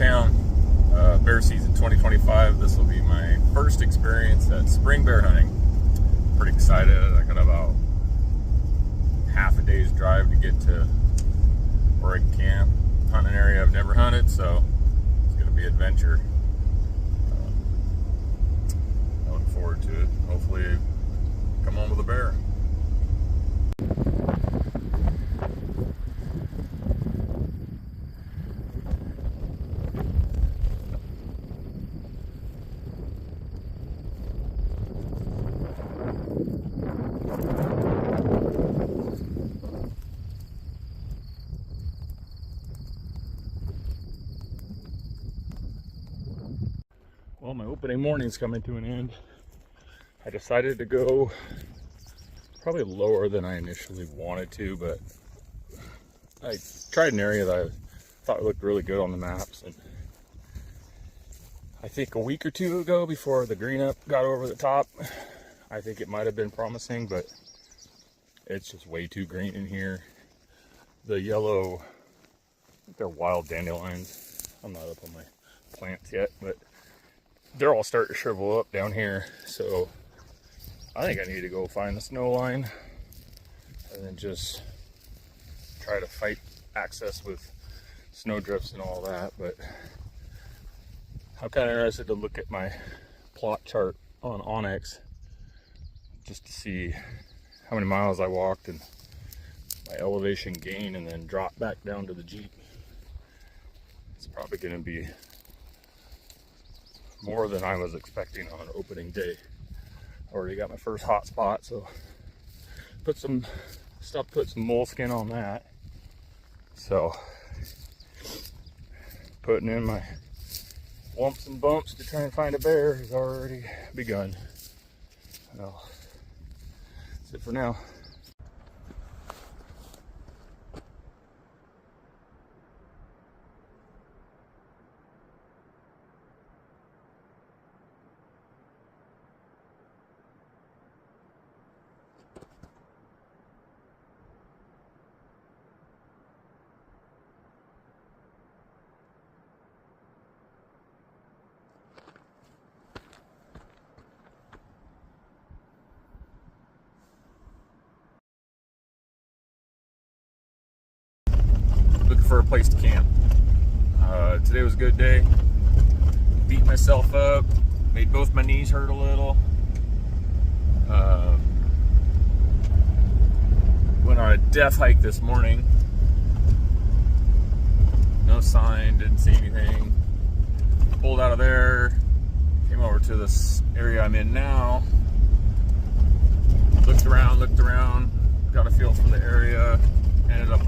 town. Bear season 2025. This will be my first experience at spring bear hunting. Pretty excited. I got about half a day's drive to get to where I can camp. Hunt an area I've never hunted, so it's going to be adventure. I look forward to it. Hopefully come home with a bear. Well, my opening morning's coming to an end. I decided to go probably lower than I initially wanted to, but I tried an area that I thought looked really good on the maps, and I think a week or two ago, before the green up got over the top, I think it might have been promising, but it's just way too green in here. The yellow, I think they're wild dandelions. I'm not up on my plants yet, but they're all starting to shrivel up down here, so I think I need to go find the snow line and then just try to fight access with snow drifts and all that. But I'm kind of interested to look at my plot chart on onX just to see how many miles I walked and my elevation gain, and then drop back down to the Jeep. It's probably going to be more than I was expecting on opening day. Already got my first hot spot, so put some moleskin on that. So putting in my lumps and bumps to try and find a bear has already begun. Well, that's it for now. Looking for a place to camp. Today was a good day. Beat myself up, made both my knees hurt a little. Went on a death hike this morning. No sign, didn't see anything. Pulled out of there, came over to this area I'm in now. Looked around, got a feel for the area. Ended up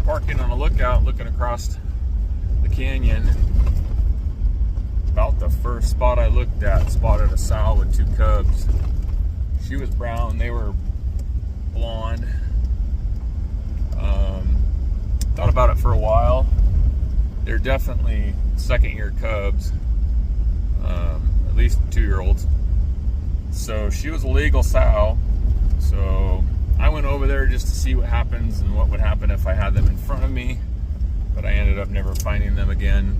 parking on a lookout, looking across the canyon. About the first spot I looked at, spotted a sow with two cubs. She was brown, they were blonde. Thought about it for a while. They're definitely second-year cubs, at least 2-year-olds. So she was a legal sow. So I went over there just to see what happens and what would happen if I had them in front of me, but I ended up never finding them again.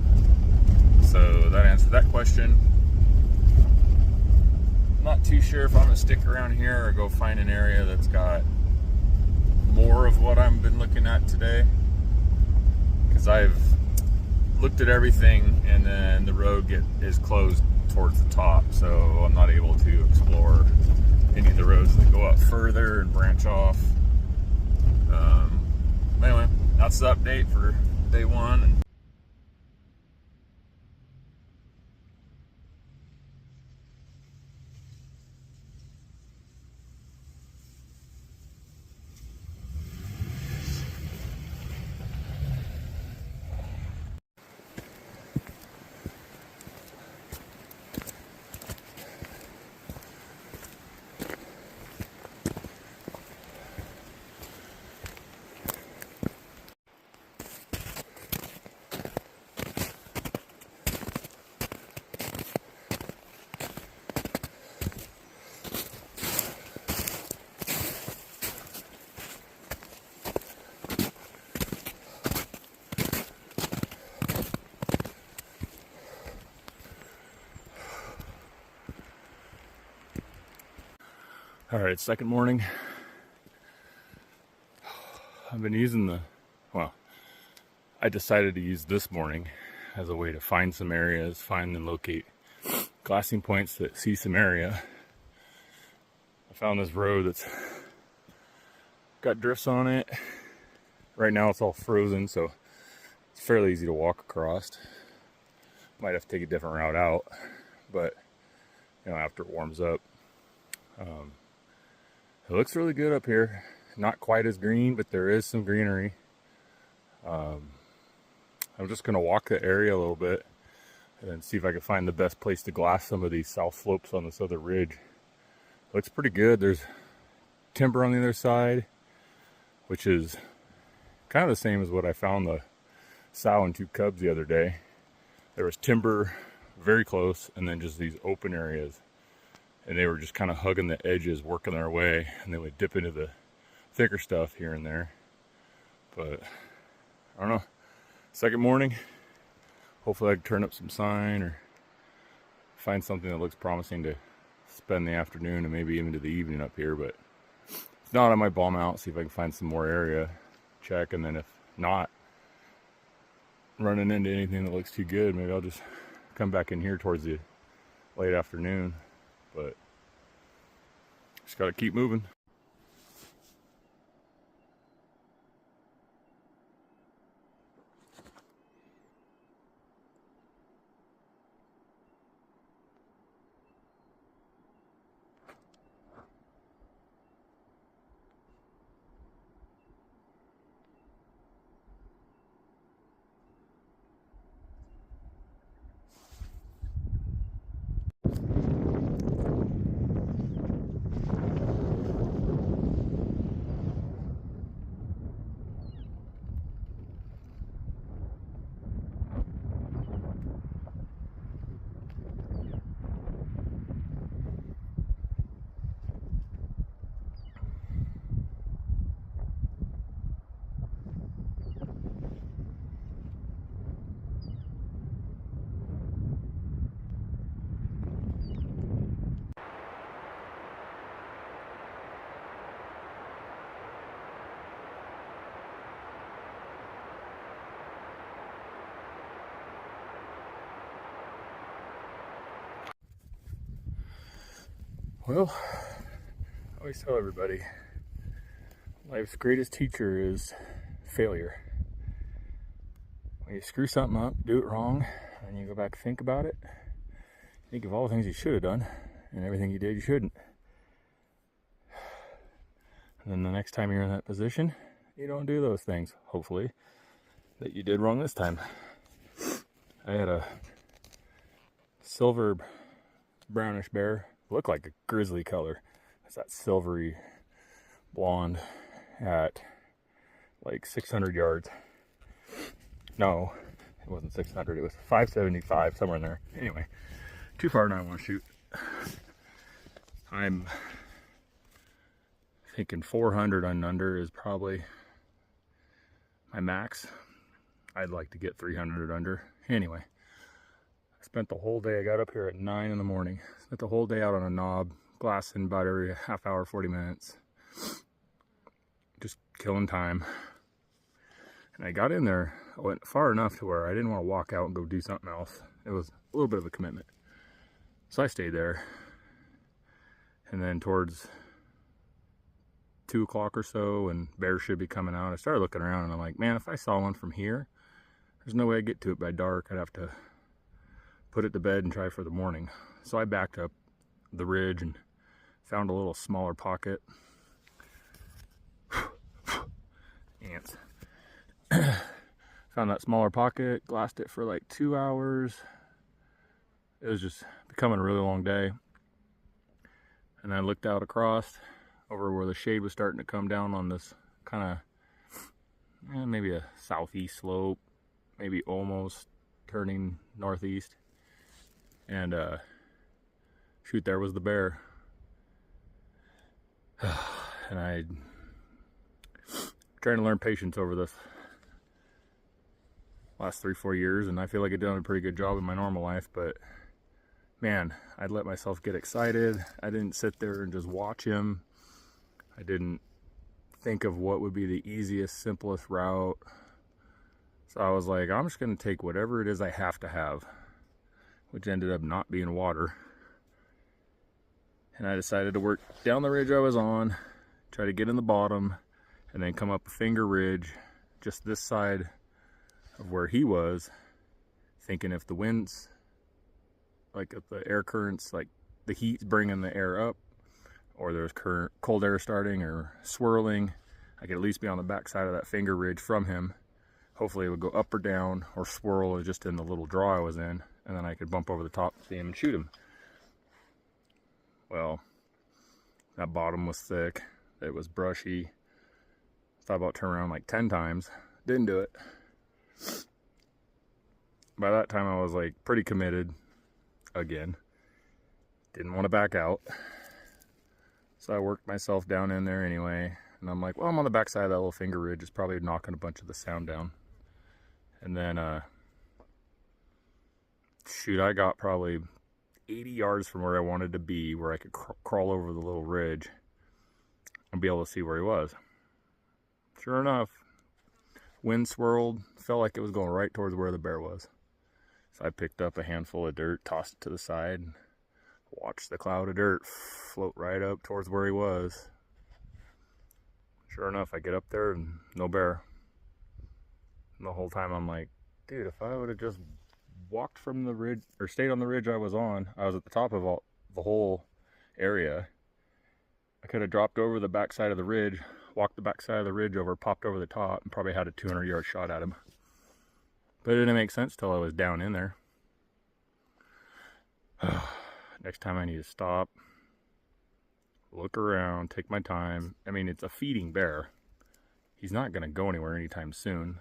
So that answered that question. Not too sure if I'm gonna stick around here or go find an area that's got more of what I've been looking at today, because I've looked at everything and then the road is closed towards the top, so I'm not able to explore any of the roads that go up further and branch off. Anyway, that's the update for day one. All right, second morning. I've been using I decided to use this morning as a way to find some areas, find and locate glassing points that see some area. I found this road that's got drifts on it. Right now it's all frozen, so it's fairly easy to walk across. Might have to take a different route out, but after it warms up. It looks really good up here. Not quite as green, but there is some greenery. I'm just gonna walk the area a little bit and then see if I can find the best place to glass some of these south slopes on this other ridge. Looks pretty good. There's timber on the other side, which is kind of the same as what I found the sow and 2 cubs the other day. There was timber very close and then just these open areas. And they were just kind of hugging the edges, working their way, and they would dip into the thicker stuff here and there. But I don't know. Second morning, hopefully I can turn up some sign or find something that looks promising to spend the afternoon and maybe even to the evening up here. But if not, I might bomb out, see if I can find some more area, check, and then if not running into anything that looks too good, maybe I'll just come back in here towards the late afternoon. But just gotta keep moving. Well, I always tell everybody, life's greatest teacher is failure. When you screw something up, do it wrong, and you go back and think about it, think of all the things you should have done, and everything you did you shouldn't. And then the next time you're in that position, you don't do those things, hopefully, that you did wrong this time. I had a silver brownish bear, looked like a grizzly color. It's that silvery blonde at like 600 yards. No, it wasn't 600, it was 575, somewhere in there. Anyway, too far now I want to shoot. I'm thinking 400 and under is probably my max. I'd like to get 300 under. Anyway, I spent the whole day, I got up here at 9 in the morning. Spent the whole day out on a knob, glassing about every half hour, 40 minutes. Just killing time. And I got in there, I went far enough to where I didn't want to walk out and go do something else. It was a little bit of a commitment. So I stayed there. And then towards 2 o'clock or so, and bears should be coming out, I started looking around and I'm like, man, if I saw one from here, there's no way I'd get to it by dark. I'd have to put it to bed and try for the morning. So I backed up the ridge and found a little smaller pocket. Ants. Found that smaller pocket, glassed it for like 2 hours. It was just becoming a really long day. And I looked out across over where the shade was starting to come down on this kind of, maybe a southeast slope, maybe almost turning northeast. And shoot, there was the bear. And I trying to learn patience over this last 3-4 years, and I feel like I've done a pretty good job in my normal life, but man, I'd let myself get excited. I didn't sit there and just watch him. I didn't think of what would be the easiest, simplest route. So I was like, I'm just going to take whatever it is I have to have, which ended up not being water. And I decided to work down the ridge I was on, try to get in the bottom, and then come up a finger ridge just this side of where he was, thinking if the winds, like if the air currents, like the heat's bringing the air up, or there's cold air starting or swirling, I could at least be on the back side of that finger ridge from him. Hopefully it would go up or down or swirl just in the little draw I was in, and then I could bump over the top, see him, and shoot him. Well, that bottom was thick, it was brushy. Thought about turning around like 10 times, didn't do it. By that time I was like pretty committed again. Didn't want to back out. So I worked myself down in there anyway. And I'm like, well, I'm on the back side of that little finger ridge. It's probably knocking a bunch of the sound down. And then, shoot, I got probably 80 yards from where I wanted to be, where I could crawl over the little ridge and be able to see where he was. Sure enough, wind swirled, felt like it was going right towards where the bear was. So I picked up a handful of dirt, tossed it to the side, and watched the cloud of dirt float right up towards where he was. Sure enough, I get up there and no bear. And the whole time I'm like, dude, if I would have just walked from the ridge, or stayed on the ridge I was on, I was at the top of the whole area. I could have dropped over the backside of the ridge, walked the backside of the ridge over, popped over the top, and probably had a 200-yard shot at him. But it didn't make sense till I was down in there. Next time I need to stop, look around, take my time. I mean, it's a feeding bear. He's not going to go anywhere anytime soon.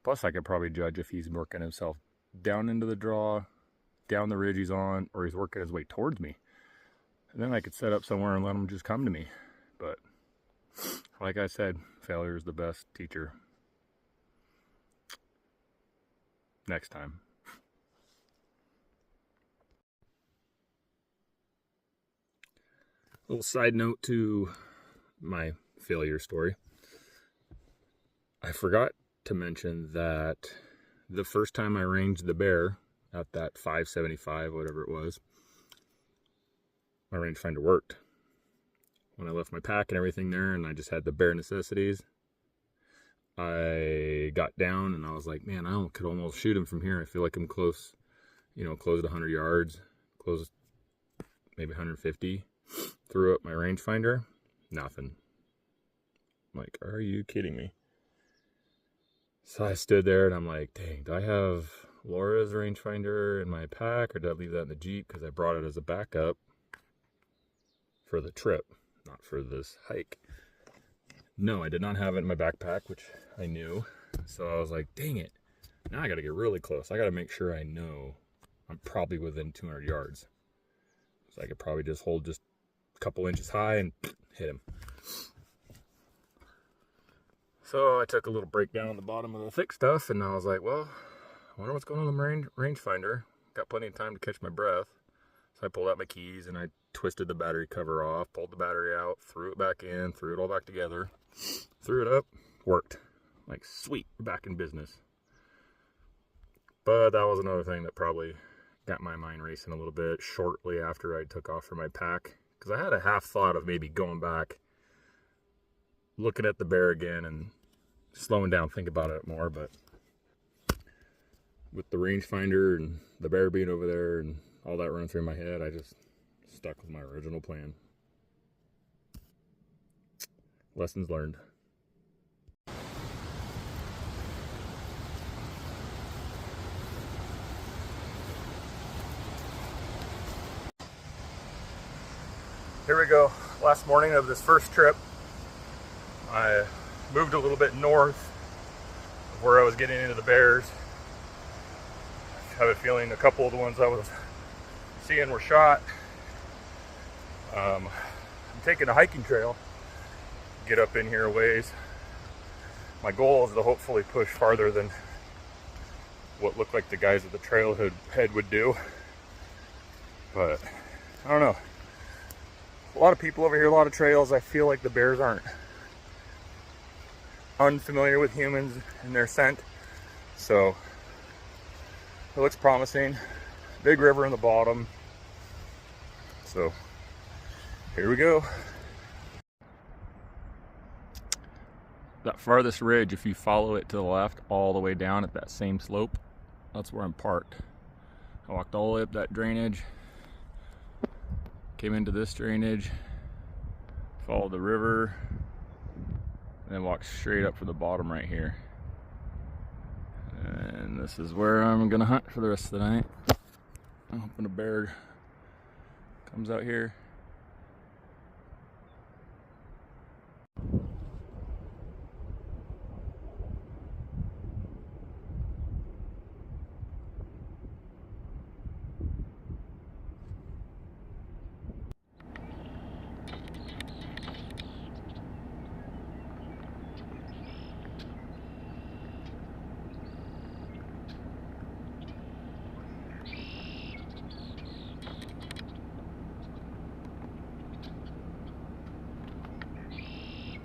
Plus, I could probably judge if he's working himself down into the draw, down the ridge he's on, or he's working his way towards me. And then I could set up somewhere and let him just come to me. But like I said, failure is the best teacher. Next time. Little side note to my failure story. I forgot to mention that the first time I ranged the bear at that 575, whatever it was, my rangefinder worked. When I left my pack and everything there and I just had the bare necessities, I got down and I was like, man, I could almost shoot him from here. I feel like I'm close, close to 100 yards, close maybe 150. Threw up my rangefinder, nothing. I'm like, are you kidding me? So I stood there and I'm like, dang, do I have Laura's rangefinder in my pack, or did I leave that in the Jeep because I brought it as a backup for the trip, not for this hike? No, I did not have it in my backpack, which I knew. So I was like, dang it. Now I got to get really close. I got to make sure I know I'm probably within 200 yards. So I could probably just hold just a couple inches high and hit him. So I took a little break down on the bottom of the thick stuff, and I was like, well, I wonder what's going on with the rangefinder. Got plenty of time to catch my breath. So I pulled out my keys and I twisted the battery cover off, pulled the battery out, threw it back in, threw it all back together, threw it up, worked. Like, sweet, we're back in business. But that was another thing that probably got my mind racing a little bit shortly after I took off for my pack. Because I had a half thought of maybe going back, looking at the bear again and slowing down, think about it more. But with the rangefinder and the bear being over there and all that running through my head, I just stuck with my original plan. Lessons learned. Here we go, last morning of this first trip. I moved a little bit north of where I was getting into the bears. I have a feeling a couple of the ones I was seeing were shot. I'm taking a hiking trail, get up in here a ways. My goal is to hopefully push farther than what looked like the guys at the trailhead would do. But I don't know. a lot of people over here, a lot of trails. I feel like the bears aren't unfamiliar with humans and their scent. So it looks promising. Big river in the bottom. So here we go. That farthest ridge, if you follow it to the left all the way down at that same slope, that's where I'm parked. I walked all the way up that drainage, came into this drainage, followed the river, and then walked straight up for the bottom right here. And this is where I'm gonna hunt for the rest of the night. I'm hoping a bear comes out here.